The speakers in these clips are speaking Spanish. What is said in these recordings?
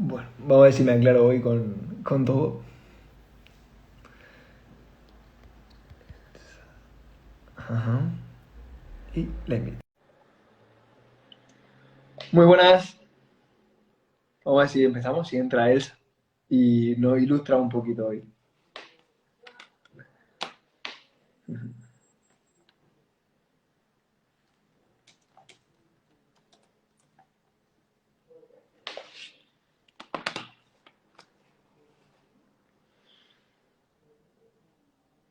Bueno, vamos a ver si me aclaro hoy con todo. Ajá. Y la invito. Muy buenas. Vamos a ver si empezamos, si entra Elsa y nos ilustra un poquito hoy.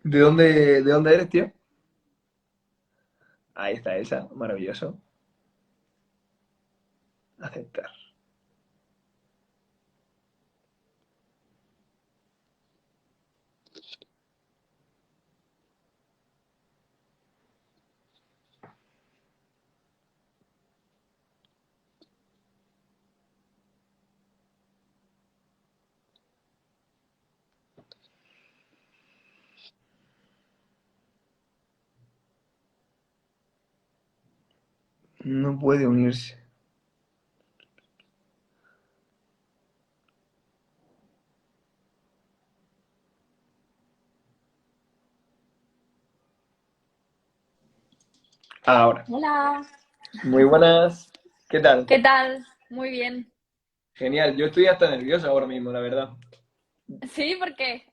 ¿De dónde eres, tío? Ahí está Elsa, maravilloso. Aceptar. No puede unirse. Ahora. Hola, Muy buenas. ¿Qué tal? ¿qué tal? Muy bien. Genial. Yo estoy hasta nervioso ahora mismo, la verdad. Sí, ¿por qué?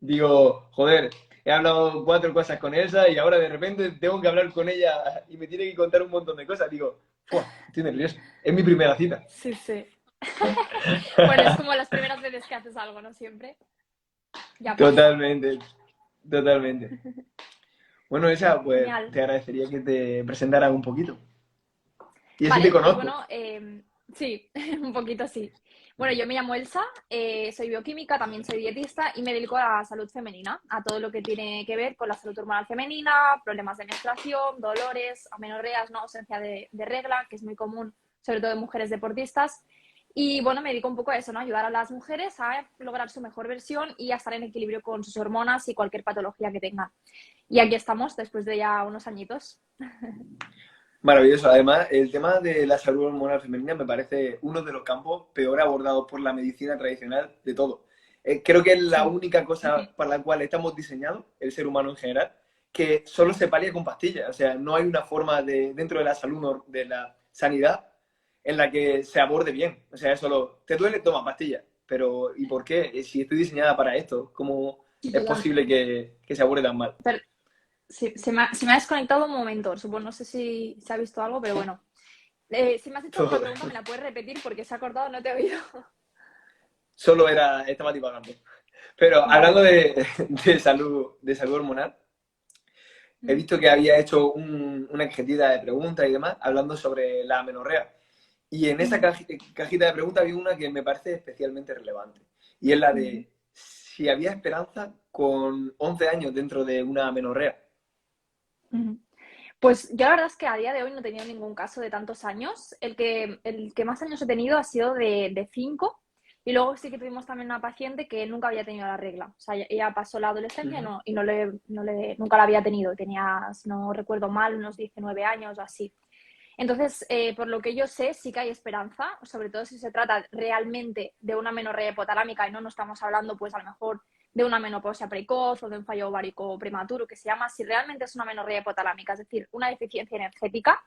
Digo, joder, he hablado 4 cosas con Elsa y ahora de repente tengo que hablar con ella y me tiene que contar un montón de cosas. Digo, ¡fua! Estoy nervioso. Es mi primera cita. Sí, sí. Bueno, es como las primeras veces que haces algo, ¿no? Siempre. Ya pasa. Totalmente, totalmente. Bueno, Elsa, pues Genial. te agradecería que te presentaras un poquito. Y así te Vale, pues conozco. bueno, sí, un poquito sí. Bueno, yo me llamo Elsa, soy bioquímica, también soy dietista y me dedico a la salud femenina, a todo lo que tiene que ver con la salud hormonal femenina, problemas de menstruación, dolores, amenorreas, ¿no? Ausencia de regla, que es muy común, sobre todo en mujeres deportistas. Y bueno, me dedico un poco a eso, ¿no? Ayudar a las mujeres a lograr su mejor versión y a estar en equilibrio con sus hormonas y cualquier patología que tengan. Y aquí estamos, después de ya unos añitos. Maravilloso. Además, el tema de la salud hormonal femenina me parece uno de los campos peor abordados por la medicina tradicional de todo. Creo que es la Sí. única cosa para la cual estamos diseñados, el ser humano en general, que solo se palia con pastillas. O sea, no hay una forma dentro de la salud, de la sanidad, en la que se aborde bien. O sea, es solo, te duele, toma pastillas. Pero, ¿y por qué? Si estoy diseñada para esto, ¿cómo Sí, es total. posible que se aborde tan mal? Pero se me ha desconectado un momento, supongo, no sé si se ha visto algo, pero bueno. Si me has hecho alguna Todo, pregunta, me la puedes repetir porque se ha cortado, no te he oído. solo estaba divagando. Pero Vale. hablando de salud hormonal, he Mm, visto que había hecho una cajetita de preguntas y demás hablando sobre la amenorrea. Y en esa ujú, cajita de preguntas había una que me parece especialmente relevante. Y es la ujú, de si había esperanza con 11 años dentro de una amenorrea. ujú. Pues yo la verdad es que a día de hoy no he tenido ningún caso de tantos años. El que más años he tenido ha sido de 5. Y luego sí que tuvimos también una paciente que nunca había tenido la regla. O sea, ella pasó la adolescencia y nunca la había tenido. Tenía, si no recuerdo mal, unos 19 años o así. Entonces, por lo que yo sé, sí que hay esperanza, sobre todo si se trata realmente de una menorrea hipotalámica y no estamos hablando, pues a lo mejor de una menopausia precoz o de un fallo ovárico prematuro, que se llama, si realmente es una menorrea hipotalámica, es decir, una deficiencia energética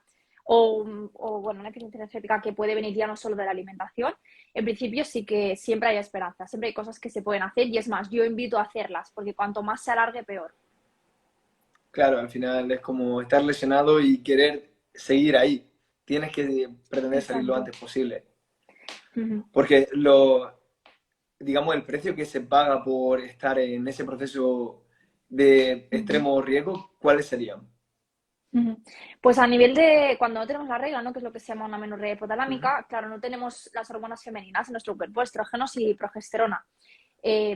bueno, una deficiencia energética que puede venir ya no solo de la alimentación, en principio sí que siempre hay esperanza, siempre hay cosas que se pueden hacer y es más, yo invito a hacerlas, porque cuanto más se alargue, peor. Claro, al final es como estar lesionado y querer seguir ahí. Tienes que pretender salir lo Exacto. antes posible. Ujú, Porque digamos, el precio que se paga por estar en ese proceso de ujú. extremo riesgo, ¿cuáles serían? Ujú. Pues a nivel de cuando no tenemos la regla, ¿no? Que es lo que se llama una menorrea Ujú. hipotalámica, claro, no tenemos las hormonas femeninas en nuestro cuerpo, estrógenos y progesterona. Eh,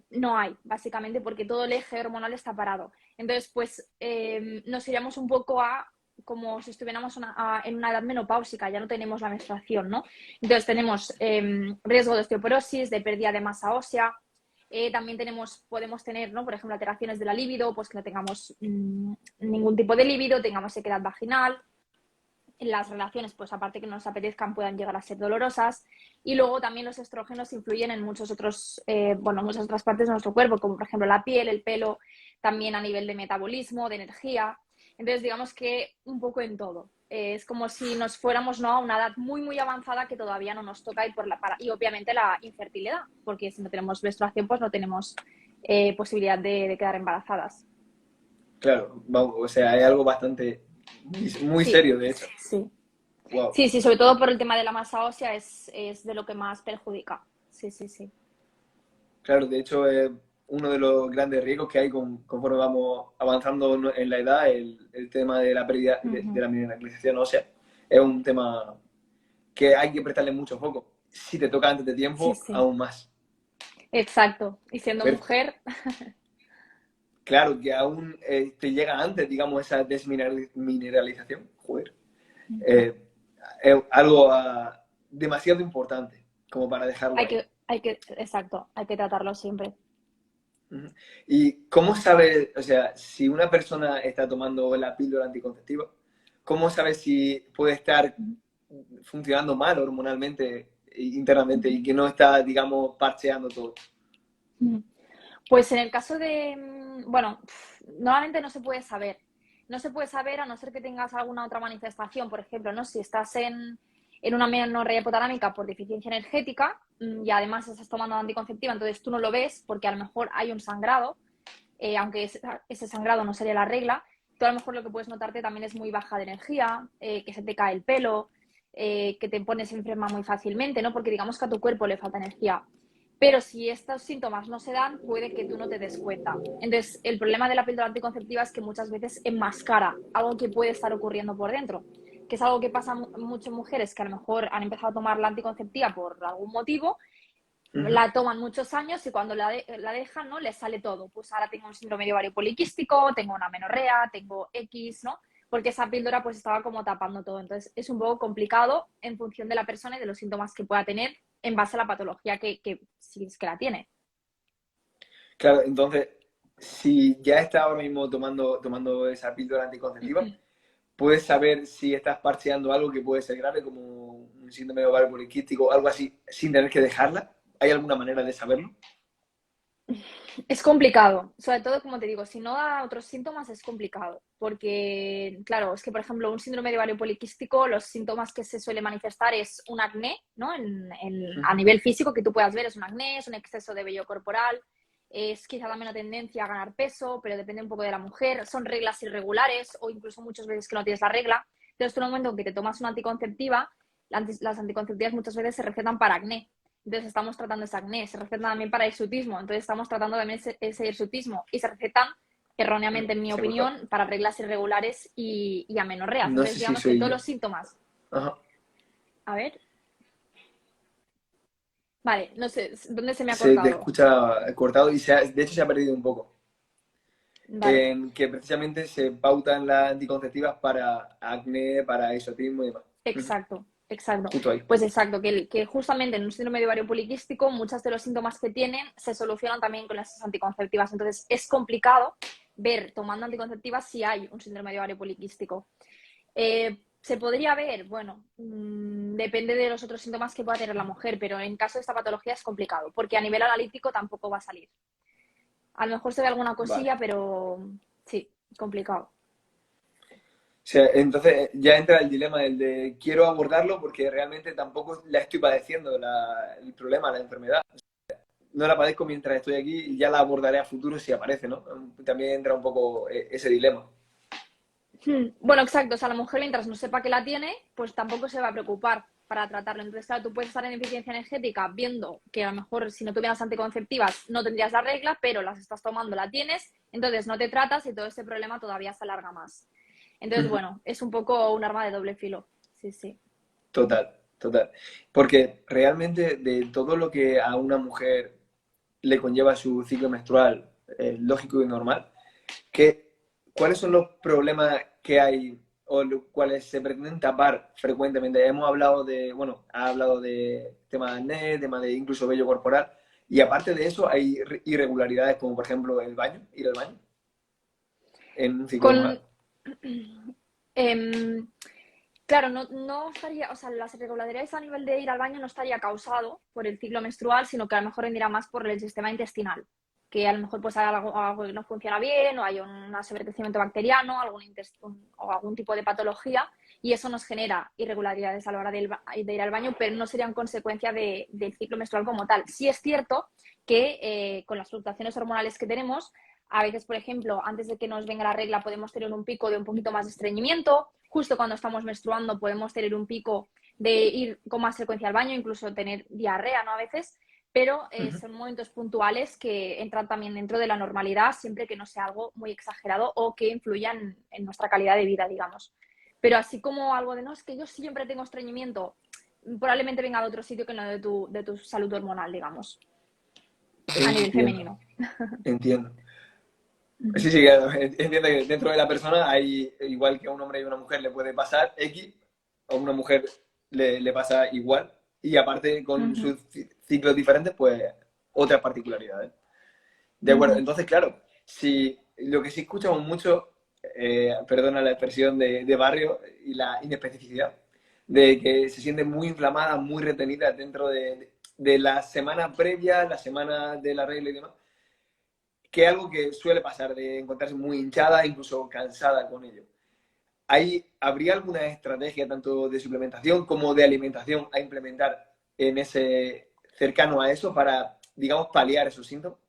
no hay, básicamente, porque todo el eje hormonal está parado. Entonces, pues nos iríamos un poco a como si estuviéramos en una edad menopáusica, ya no tenemos la menstruación, ¿no? Entonces tenemos riesgo de osteoporosis, de pérdida de masa ósea, también podemos tener, ¿no? Por ejemplo, alteraciones de la libido, pues que no tengamos ningún tipo de libido, tengamos sequedad vaginal, las relaciones, pues aparte que no nos apetezcan, puedan llegar a ser dolorosas. Y luego también los estrógenos influyen en muchos otros, muchas otras partes de nuestro cuerpo, como por ejemplo la piel, el pelo, también a nivel de metabolismo, de energía. Entonces, digamos que un poco en todo. Es como si nos fuéramos, ¿no?, a una edad muy, muy avanzada que todavía no nos toca y obviamente la infertilidad, porque si no tenemos menstruación, pues no tenemos posibilidad de quedar embarazadas. Claro, vamos, o sea, es algo bastante, muy Sí, serio, de hecho. sí, sí. Wow. Sí, sí, sobre todo por el tema de la masa ósea es de lo que más perjudica. Sí, sí, sí. Claro, de hecho es uno de los grandes riesgos que hay conforme vamos avanzando en la edad, el tema de la pérdida de Ujú. la mineralización ósea. Es un tema que hay que prestarle mucho foco. Si te toca antes de Sí, tiempo, sí. aún más. Exacto. Y siendo Pero mujer, claro que aún te llega antes, digamos, esa desmineralización. Joder. Eh, es algo demasiado importante como para dejarlo ahí. exacto, hay que tratarlo siempre. Ujú. ¿Y cómo sabes, o sea, si una persona está tomando la píldora anticonceptiva, cómo sabes si puede estar Ujú, funcionando mal hormonalmente, internamente y ujú, que no está, digamos, parcheando todo? ujú. Pues en el caso de, bueno, normalmente no se puede saber. No se puede saber a no ser que tengas alguna otra manifestación. Por ejemplo, ¿no? Si estás en una menorrea hipotalámica por deficiencia energética y además estás tomando anticonceptiva, entonces tú no lo ves porque a lo mejor hay un sangrado, aunque ese sangrado no sería la regla, tú a lo mejor lo que puedes notarte también es muy baja de energía, que se te cae el pelo, que te pones enferma muy fácilmente, ¿no? Porque digamos que a tu cuerpo le falta energía. Pero si estos síntomas no se dan, puede que tú no te des cuenta. Entonces, el problema de la píldora anticonceptiva es que muchas veces enmascara algo que puede estar ocurriendo por dentro, que es algo que pasa mucho en mujeres que a lo mejor han empezado a tomar la anticonceptiva por algún motivo, Ujú. la toman muchos años y cuando la dejan, ¿no?, les sale todo. Pues ahora tengo un síndrome de ovario poliquístico, tengo una menorrea, tengo X, ¿no? Porque esa píldora pues estaba como tapando todo. Entonces es un poco complicado en función de la persona y de los síntomas que pueda tener en base a la patología que si es que la tiene. Claro, entonces, si ya estás ahora mismo tomando esa píldora anticonceptiva, puedes saber si estás parcheando algo que puede ser grave, como un síndrome de ovario poliquístico o algo así, sin tener que dejarla. ¿Hay alguna manera de saberlo? Es complicado, sobre todo, como te digo, si no da otros síntomas es complicado, porque, claro, es que, por ejemplo, un síndrome de ovario poliquístico, los síntomas que se suele manifestar es un acné, ¿no? A nivel físico que tú puedas ver, es un acné, es un exceso de vello corporal, es quizá también una tendencia a ganar peso, pero depende un poco de la mujer, son reglas irregulares o incluso muchas veces que no tienes la regla. Entonces, tú en el momento en que te tomas una anticonceptiva, las anticonceptivas muchas veces se recetan para acné. Entonces estamos tratando ese acné, se receta también para hirsutismo, entonces estamos tratando también ese hirsutismo y se recetan erróneamente, en mi Se ha cortado. opinión, para reglas irregulares y amenorreas. No Entonces sé si digamos que soy todos yo. los síntomas, Ajá. a ver, vale, no sé, ¿dónde se me ha Se te cortado? escucha cortado y de hecho se ha perdido un poco. Vale, En que precisamente se pautan las anticonceptivas para acné, para esotismo y demás. Ujú. exacto, exacto. Justo ahí. Pues exacto, que justamente en un síndrome de ovario poliquístico muchos de los síntomas que tienen se solucionan también con las anticonceptivas. Entonces es complicado ver tomando anticonceptivas si hay un síndrome de ovario poliquístico. ¿Se podría ver? Bueno, depende de los otros síntomas que pueda tener la mujer, pero en caso de esta patología es complicado, porque a nivel analítico tampoco va a salir. A lo mejor se ve alguna Vale. cosilla, pero sí, complicado. O sea, entonces ya entra el dilema del de quiero abordarlo porque realmente tampoco la estoy padeciendo el problema, la enfermedad. No la padezco mientras estoy aquí y ya la abordaré a futuro si aparece, ¿no? También entra un poco ese dilema. Bueno, exacto. O sea, la mujer mientras no sepa que la tiene, pues tampoco se va a preocupar para tratarlo. Entonces, claro, tú puedes estar en deficiencia energética viendo que a lo mejor si no tuvieras anticonceptivas no tendrías la regla, pero las estás tomando, la tienes, entonces no te tratas y todo ese problema todavía se alarga más. Entonces, bueno, es un poco un arma de doble filo. Sí, sí. Total, total. Porque realmente de todo lo que a una mujer le conlleva su ciclo menstrual lógico y normal, ¿qué, ¿cuáles son los problemas que hay o los cuales se pretenden tapar frecuentemente? Hemos hablado de, bueno, ha hablado de temas de acné, temas de incluso vello corporal, y aparte de eso hay irregularidades como por ejemplo el baño, ir al baño en un ciclo Con, normal. em, Claro, no estaría, o sea, las irregularidades a nivel de ir al baño no estaría causado por el ciclo menstrual, sino que a lo mejor vendría más por el sistema intestinal, que a lo mejor pues hay algo que no funciona bien o hay un sobrecrecimiento bacteriano, o algún tipo de patología y eso nos genera irregularidades a la hora de ir al baño, pero no serían consecuencia del ciclo menstrual como tal. Sí es cierto que con las fluctuaciones hormonales que tenemos, a veces, por ejemplo, antes de que nos venga la regla podemos tener un pico de un poquito más de estreñimiento, justo cuando estamos menstruando podemos tener un pico de ir con más frecuencia al baño, incluso tener diarrea, ¿no? A veces, pero son momentos puntuales que entran también dentro de la normalidad, siempre que no sea algo muy exagerado o que influya en nuestra calidad de vida, digamos. Pero así como algo de, no, es que yo siempre tengo estreñimiento, probablemente venga de otro sitio que no de tu salud hormonal, digamos, a nivel Entiendo, femenino. entiendo. Sí, sí, claro. Entiendo que dentro de la persona hay, igual que a un hombre y a una mujer le puede pasar X, a una mujer le pasa igual, y aparte con sus ciclos diferentes, pues otras particularidades. De acuerdo, entonces, claro, si lo que sí escuchamos mucho, perdona la expresión de barrio y la inespecificidad, de que se sienten muy inflamadas, muy retenidas dentro de la semana previa, la semana de la regla y demás, que es algo que suele pasar, de encontrarse muy hinchada, incluso cansada con ello. ¿Habría alguna estrategia tanto de suplementación como de alimentación a implementar en ese cercano a eso para, digamos, paliar esos síntomas?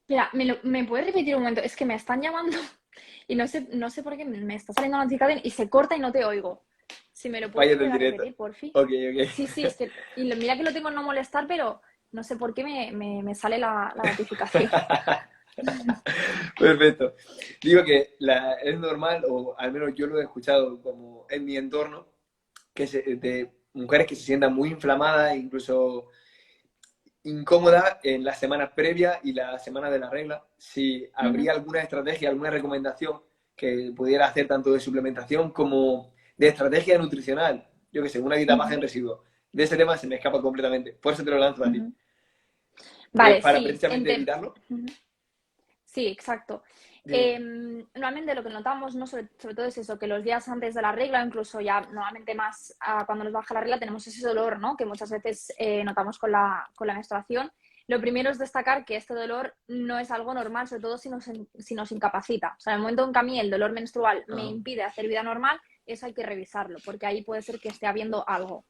Mira, ¿me puedes repetir un momento? Es que me están llamando y no sé por qué me está saliendo una notificación y se corta y no te oigo. Si me lo puedes Fallos del volver a directo. repetir, por fin. Ok, Sí, ok. sí, es que mira que lo tengo en no molestar, pero no sé por qué me sale la notificación. Perfecto. Digo que es normal, o al menos yo lo he escuchado como en mi entorno, de mujeres que se sientan muy inflamadas, incluso incómodas en las semanas previas y la semana de la regla. Si habría alguna estrategia, alguna recomendación que pudiera hacer tanto de suplementación como de estrategia nutricional. Yo que sé, una dieta baja en residuos. De ese tema se me escapa completamente. Por eso te lo lanzo a ti. Vale, Para sí. precisamente evitarlo. Sí, exacto. Dime. Normalmente lo que notamos, ¿no? Sobre todo es eso, que los días antes de la regla, incluso ya normalmente más cuando nos baja la regla, tenemos ese dolor, ¿no? Que muchas veces notamos con la menstruación. Lo primero es destacar que este dolor no es algo normal, sobre todo si nos incapacita. O sea, en el momento en que a mí el dolor menstrual me Ajá. impide hacer vida normal, eso hay que revisarlo, porque ahí puede ser que esté habiendo algo.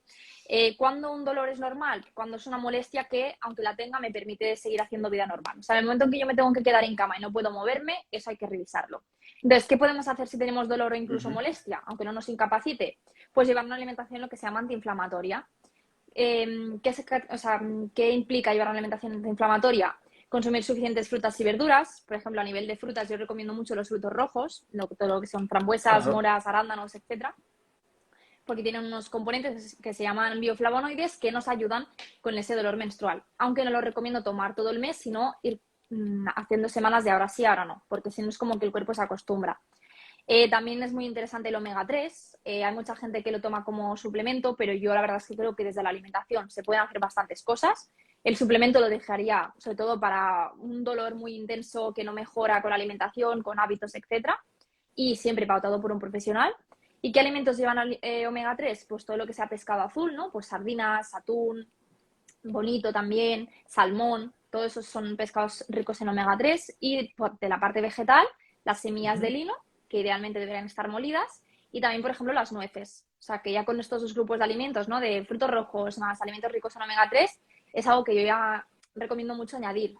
¿Cuándo un dolor es normal? Cuando es una molestia que, aunque la tenga, me permite seguir haciendo vida normal. O sea, en el momento en que yo me tengo que quedar en cama y no puedo moverme, eso hay que revisarlo. Entonces, ¿qué podemos hacer si tenemos dolor o incluso molestia, aunque no nos incapacite? Pues llevar una alimentación lo que se llama antiinflamatoria. O sea, ¿qué implica llevar una alimentación antiinflamatoria? Consumir suficientes frutas y verduras. Por ejemplo, a nivel de frutas, yo recomiendo mucho los frutos rojos, todo lo que son frambuesas, Ajá. moras, arándanos, etcétera, porque tienen unos componentes que se llaman bioflavonoides que nos ayudan con ese dolor menstrual. Aunque no lo recomiendo tomar todo el mes, sino ir haciendo semanas de ahora sí, ahora no, porque si no es como que el cuerpo se acostumbra. También es muy interesante el omega 3. Hay mucha gente que lo toma como suplemento, pero yo la verdad es que creo que desde la alimentación se pueden hacer bastantes cosas. El suplemento lo dejaría sobre todo para un dolor muy intenso que no mejora con la alimentación, con hábitos, etcétera, y siempre pautado por un profesional. ¿Y qué alimentos llevan omega 3? Pues todo lo que sea pescado azul, ¿no? Pues sardinas, atún, bonito también, salmón, todos esos son pescados ricos en omega 3. Y de la parte vegetal, las semillas de lino, que idealmente deberían estar molidas, y también, por ejemplo, las nueces. O sea, que ya con estos dos grupos de alimentos, ¿no? De frutos rojos más alimentos ricos en omega 3, es algo que yo ya recomiendo mucho añadir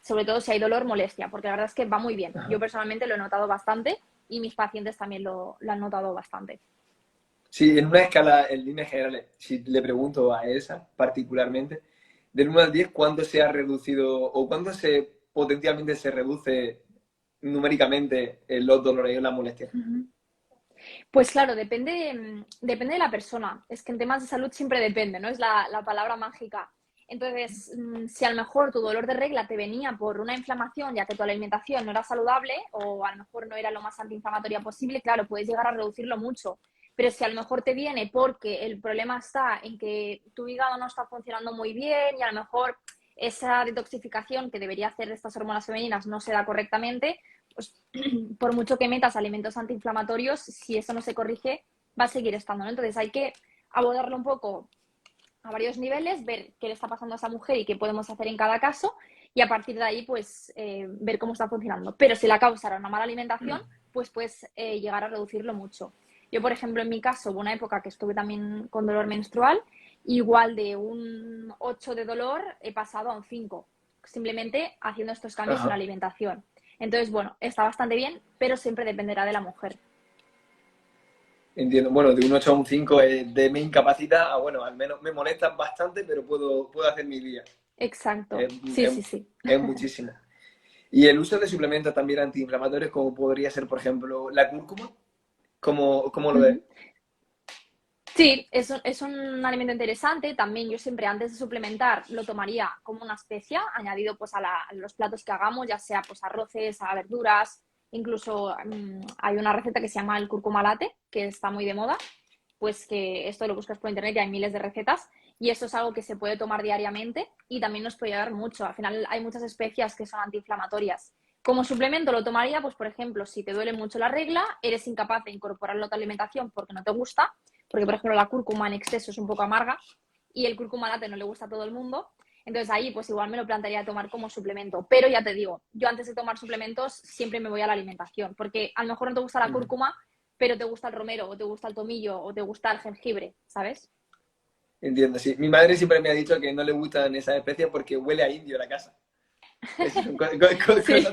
sobre todo si hay dolor, molestia, porque la verdad es que va muy bien. Yo personalmente lo he notado bastante y mis pacientes también lo han notado bastante. Sí, en una escala, en líneas generales, si le pregunto a esa particularmente, del 1 al 10, ¿cuánto se ha reducido o cuánto potencialmente se reduce numéricamente los dolores y las molestias? Pues claro, depende de la persona. Es que en temas de salud siempre depende, ¿no? Es la palabra mágica. Entonces, si a lo mejor tu dolor de regla te venía por una inflamación, ya que tu alimentación no era saludable o a lo mejor no era lo más antiinflamatoria posible, claro, puedes llegar a reducirlo mucho. Pero si a lo mejor te viene porque el problema está en que tu hígado no está funcionando muy bien y a lo mejor esa detoxificación que debería hacer de estas hormonas femeninas no se da correctamente, pues por mucho que metas alimentos antiinflamatorios, si eso no se corrige, va a seguir estando, ¿no? Entonces hay que abordarlo un poco a varios niveles, ver qué le está pasando a esa mujer y qué podemos hacer en cada caso y a partir de ahí pues ver cómo está funcionando. Pero si la causa era una mala alimentación, pues puedes llegar a reducirlo mucho. Yo, por ejemplo, en mi caso, hubo una época que estuve también con dolor menstrual, igual de un 8 de dolor he pasado a un 5, simplemente haciendo estos cambios en la Ajá. alimentación. Entonces, bueno, está bastante bien, pero siempre dependerá de la mujer. Entiendo. Bueno, de un 8 a un 5 de me incapacita a, bueno, al menos me molesta bastante, pero puedo hacer mi día. Exacto. Es, Sí, es, sí, sí. es muchísimo. Y el uso de suplementos también antiinflamatorios, como podría ser, por ejemplo, la cúrcuma, ¿cómo lo ves? Ujú. Sí, es un alimento interesante. También yo siempre antes de suplementar lo tomaría como una especia, añadido pues a los platos que hagamos, ya sea pues arroces, a verduras, incluso hay una receta que se llama el cúrcuma latte, que está muy de moda, pues que esto lo buscas por internet y hay miles de recetas y esto es algo que se puede tomar diariamente y también nos puede ayudar mucho. Al final hay muchas especias que son antiinflamatorias. Como suplemento lo tomaría, pues por ejemplo, si te duele mucho la regla, eres incapaz de incorporarlo a tu alimentación porque no te gusta, porque por ejemplo la cúrcuma en exceso es un poco amarga y el cúrcuma latte no le gusta a todo el mundo. Entonces ahí pues igual me lo plantearía tomar como suplemento. Pero ya te digo, yo antes de tomar suplementos siempre me voy a la alimentación, porque a lo mejor no te gusta la Mm. cúrcuma, pero te gusta el romero, o te gusta el tomillo, o te gusta el jengibre, ¿sabes? Entiendo, sí. Mi madre siempre me ha dicho que no le gustan esas especies porque huele a indio la casa. Esas son Sí,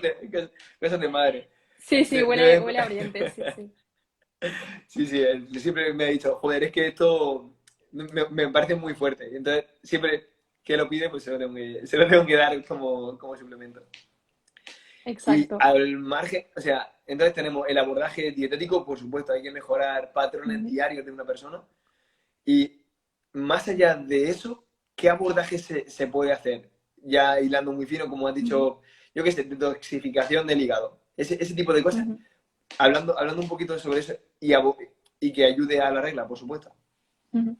cosas de madre. sí, sí, De vez huele a oriente, sí, sí. Sí, sí, él siempre me ha dicho, joder, es que esto me parece muy fuerte. Entonces, siempre que lo pide, pues se lo tengo que dar como suplemento. Y Exacto. al margen, o sea, entonces tenemos el abordaje dietético, por supuesto, hay que mejorar patrones Ujú, diarios de una persona. Y más allá de eso, ¿qué abordaje se puede hacer? Ya hilando muy fino, como has ujú, dicho, yo qué sé, detoxificación del hígado. Ese tipo de cosas, ujú, hablando un poquito sobre eso y que ayude a la regla, por supuesto. ujú.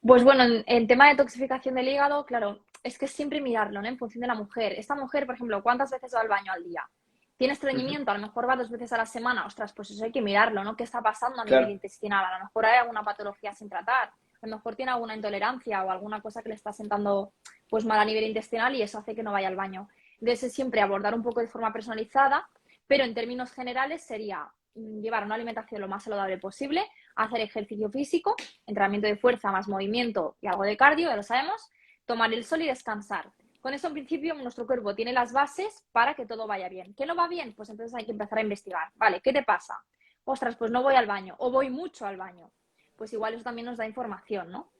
Pues bueno, en tema de toxificación del hígado, claro, es que es siempre mirarlo, ¿no? En función de la mujer. Esta mujer, por ejemplo, ¿cuántas veces va al baño al día? ¿Tiene Ujú. estreñimiento? A lo mejor va 2 veces a la semana. Ostras, pues eso hay que mirarlo, ¿no? ¿Qué está pasando a nivel Claro. intestinal? A lo mejor hay alguna patología sin tratar. A lo mejor tiene alguna intolerancia o alguna cosa que le está sentando pues mal a nivel intestinal y eso hace que no vaya al baño. Entonces, es siempre abordar un poco de forma personalizada, pero en términos generales sería llevar una alimentación lo más saludable posible, hacer ejercicio físico, entrenamiento de fuerza más movimiento y algo de cardio, ya lo sabemos, tomar el sol y descansar. Con eso, en principio, nuestro cuerpo tiene las bases para que todo vaya bien. ¿Qué no va bien? Pues entonces hay que empezar a investigar. Vale, ¿qué te pasa? Ostras, pues no voy al baño o voy mucho al baño. Pues igual eso también nos da información, ¿no?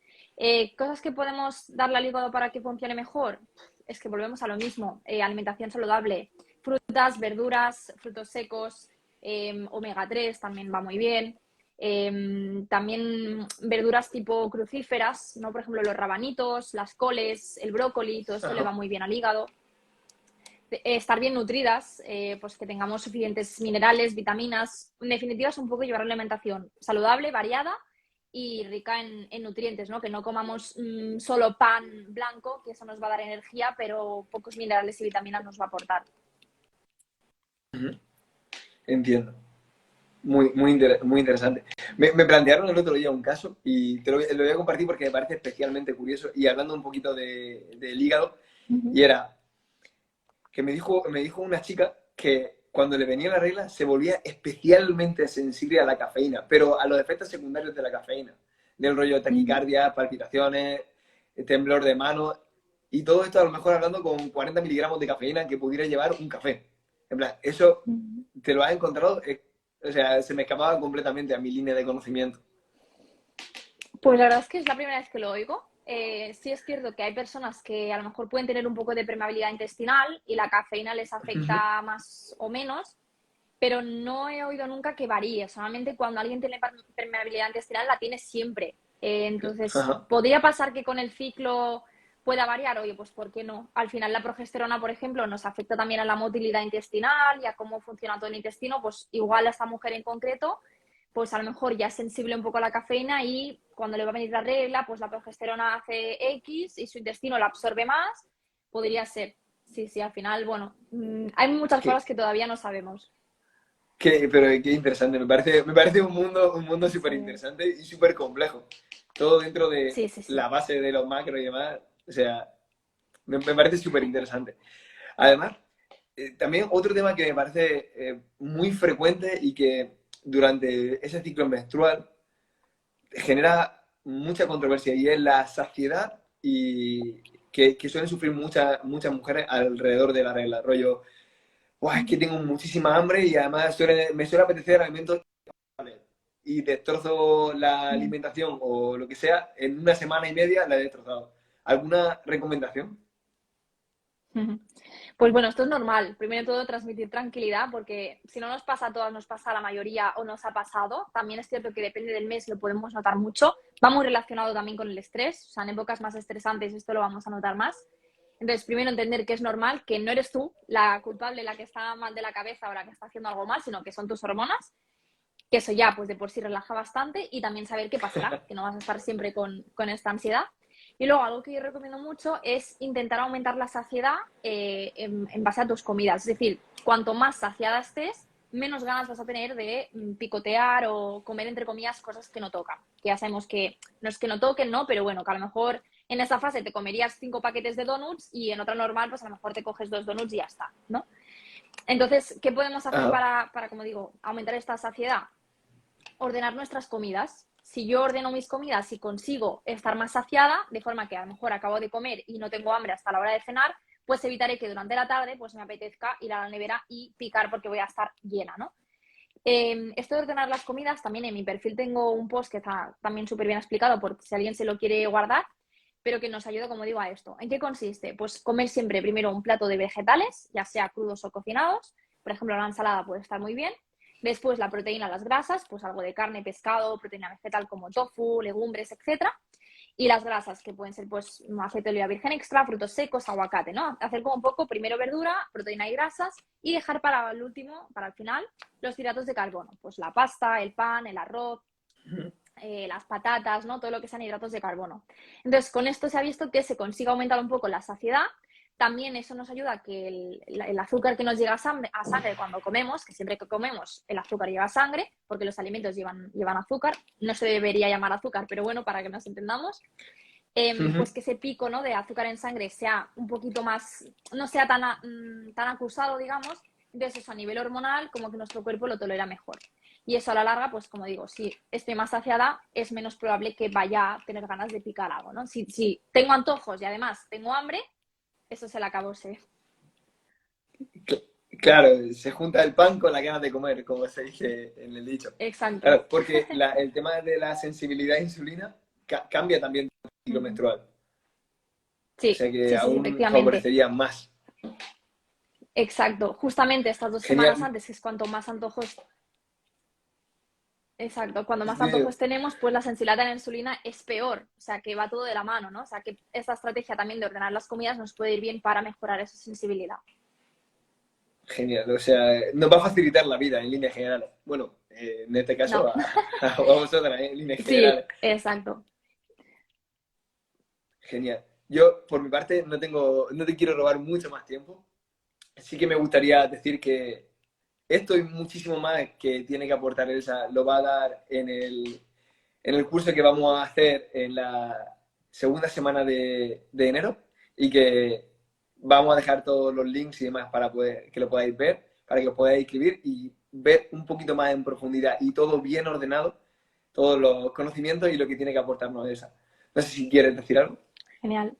Cosas que podemos darle al hígado para que funcione mejor, es que volvemos a lo mismo. Alimentación saludable, frutas, verduras, frutos secos, omega 3 también va muy bien. También verduras tipo crucíferas, ¿no? Por ejemplo, los rabanitos, las coles, el brócoli, todo esto le va Ajá. muy bien al hígado. Estar bien nutridas, pues que tengamos suficientes minerales, vitaminas. En definitiva, es un poco llevar una alimentación saludable, variada y rica en nutrientes, ¿no? Que no comamos solo pan blanco, que eso nos va a dar energía, pero pocos minerales y vitaminas nos va a aportar. Ujú. Entiendo. Muy interesante. Me plantearon el otro día un caso y lo voy a compartir porque me parece especialmente curioso y hablando un poquito del hígado, Uh -huh. y era que me dijo una chica que cuando le venía la regla se volvía especialmente sensible a la cafeína, pero a los efectos secundarios de la cafeína, del rollo de Uh -huh. taquicardia, palpitaciones, temblor de mano, y todo esto a lo mejor hablando con 40 miligramos de cafeína que pudiera llevar un café. En plan, eso Uh -huh. te lo has encontrado, o sea, se me escapaba completamente a mi línea de conocimiento. Pues la verdad es que es la primera vez que lo oigo. Sí es cierto que hay personas que a lo mejor pueden tener un poco de permeabilidad intestinal y la cafeína les afecta más o menos, pero no he oído nunca que varíe. Solamente cuando alguien tiene permeabilidad intestinal la tiene siempre. Entonces, Ajá. ¿podría pasar que con el ciclo pueda variar? Oye, pues ¿por qué no? Al final la progesterona, por ejemplo, nos afecta también a la motilidad intestinal y a cómo funciona todo el intestino, pues igual a esta mujer en concreto pues a lo mejor ya es sensible un poco a la cafeína y cuando le va a venir la regla, pues la progesterona hace X y su intestino la absorbe más, podría ser. Sí, sí, al final, bueno, hay muchas Que, cosas que todavía no sabemos. Pero qué interesante, me parece un mundo súper Sí, interesante y súper complejo. Todo dentro de sí, sí, la sí. base de los macros y demás. O sea, me parece súper interesante. Además, también otro tema que me parece muy frecuente y que durante ese ciclo menstrual genera mucha controversia y es la saciedad y que suelen sufrir muchas mujeres alrededor de la regla. Rollo, "Buah, es que Ujú, tengo muchísima hambre y además me suele apetecer alimentos y destrozo la ujú. alimentación o lo que sea, en una semana y media la he destrozado. ¿Alguna recomendación? Ujú. Pues bueno, esto es normal. Primero de todo, transmitir tranquilidad, porque si no nos pasa a todas, nos pasa a la mayoría o nos ha pasado. También es cierto que depende del mes, lo podemos notar mucho. Va muy relacionado también con el estrés, o sea, en épocas más estresantes esto lo vamos a notar más. Entonces, primero entender que es normal, que no eres tú la culpable, la que está mal de la cabeza o la que está haciendo algo mal, sino que son tus hormonas, que eso ya pues de por sí relaja bastante y también saber qué pasará, que no vas a estar siempre con esta ansiedad. Y luego algo que yo recomiendo mucho es intentar aumentar la saciedad en base a tus comidas. Es decir, cuanto más saciada estés, menos ganas vas a tener de picotear o comer, entre comillas, cosas que no tocan. Que ya sabemos que no es que no toquen, ¿no? Pero bueno, que a lo mejor en esa fase te comerías 5 paquetes de donuts y en otra normal, pues a lo mejor te coges 2 donuts y ya está, ¿no? Entonces, ¿qué podemos hacer Ajá. para, como digo, aumentar esta saciedad? Ordenar nuestras comidas. Si yo ordeno mis comidas y consigo estar más saciada, de forma que a lo mejor acabo de comer y no tengo hambre hasta la hora de cenar, pues evitaré que durante la tarde pues me apetezca ir a la nevera y picar porque voy a estar llena, ¿no? Esto de ordenar las comidas, también en mi perfil tengo un post que está también súper bien explicado por si alguien se lo quiere guardar, pero que nos ayuda, como digo, a esto. ¿En qué consiste? Pues comer siempre primero un plato de vegetales, ya sea crudos o cocinados. Por ejemplo, la ensalada puede estar muy bien. Después la proteína, las grasas, pues algo de carne, pescado, proteína vegetal como tofu, legumbres, etcétera. Y las grasas, que pueden ser pues aceite de oliva virgen extra, frutos secos, aguacate, ¿no? Hacer como un poco, primero verdura, proteína y grasas, y dejar para el último, para el final, los hidratos de carbono. Pues la pasta, el pan, el arroz, las patatas, ¿no? Todo lo que sean hidratos de carbono. Entonces, con esto se ha visto que se consigue aumentar un poco la saciedad. También eso nos ayuda a que el azúcar que nos llega a sangre cuando comemos, que siempre que comemos el azúcar lleva a sangre, porque los alimentos llevan azúcar, no se debería llamar azúcar, pero bueno, para que nos entendamos, pues que ese pico, ¿no?, de azúcar en sangre sea un poquito más, no sea tan acusado, digamos. Entonces eso a nivel hormonal como que nuestro cuerpo lo tolera mejor. Y eso a la larga, pues como digo, si estoy más saciada, es menos probable que vaya a tener ganas de picar algo, ¿no? Si tengo antojos y además tengo hambre, eso se le acabó, sí. Claro, se junta el pan con la ganas de comer, como se dice en el dicho. Exacto. Claro, porque el tema de la sensibilidad a insulina cambia también el ciclo menstrual. O Sí, sea que sí, sí, sí, aún efectivamente. favorecería más. Exacto. Justamente estas 2 semanas Genial. antes, que es cuanto más antojos. Exacto, cuando más Eh, antojos tenemos, pues la sensibilidad a la insulina es peor, o sea que va todo de la mano, ¿no? O sea que esta estrategia también de ordenar las comidas nos puede ir bien para mejorar esa sensibilidad. Genial. O sea, nos va a facilitar la vida en líneas generales. Bueno, en este caso No, a vosotras, en líneas sí, generales. exacto. Genial. Yo, por mi parte, no te quiero robar mucho más tiempo. Sí que me gustaría decir que esto y muchísimo más que tiene que aportar Elsa lo va a dar en el curso que vamos a hacer en la segunda semana de enero y que vamos a dejar todos los links y demás para que lo podáis ver, para que os podáis inscribir y ver un poquito más en profundidad y todo bien ordenado, todos los conocimientos y lo que tiene que aportarnos Elsa. No sé si quieres decir algo. Genial.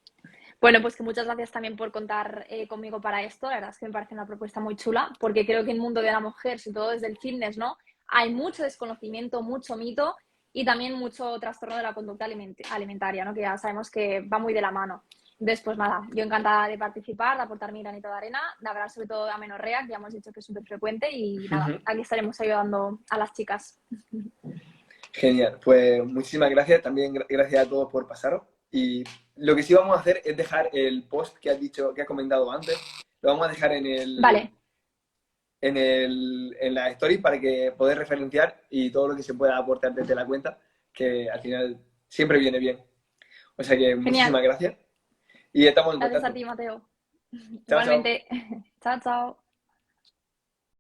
Bueno, pues que muchas gracias también por contar conmigo para esto. La verdad es que me parece una propuesta muy chula, porque creo que en el mundo de la mujer, sobre todo desde el fitness, ¿no? Hay mucho desconocimiento, mucho mito y también mucho trastorno de la conducta alimentaria, ¿no? Que ya sabemos que va muy de la mano. Entonces, pues nada, yo encantada de participar, de aportar mi granito de arena, de hablar sobre todo de amenorrea, que ya hemos dicho que es súper frecuente, y nada, aquí estaremos ayudando a las chicas. Genial, pues muchísimas gracias. También gracias a todos por pasaros. Y lo que sí vamos a hacer es dejar el post que has dicho, que has comentado antes, lo vamos a dejar Vale, en la story para que podáis referenciar y todo lo que se pueda aportar desde la cuenta, que al final siempre viene bien. O sea que genial. muchísimas gracias y estamos en Gracias a contacto. ti, Mateo. Chao, chao. Igualmente. Chao, chao.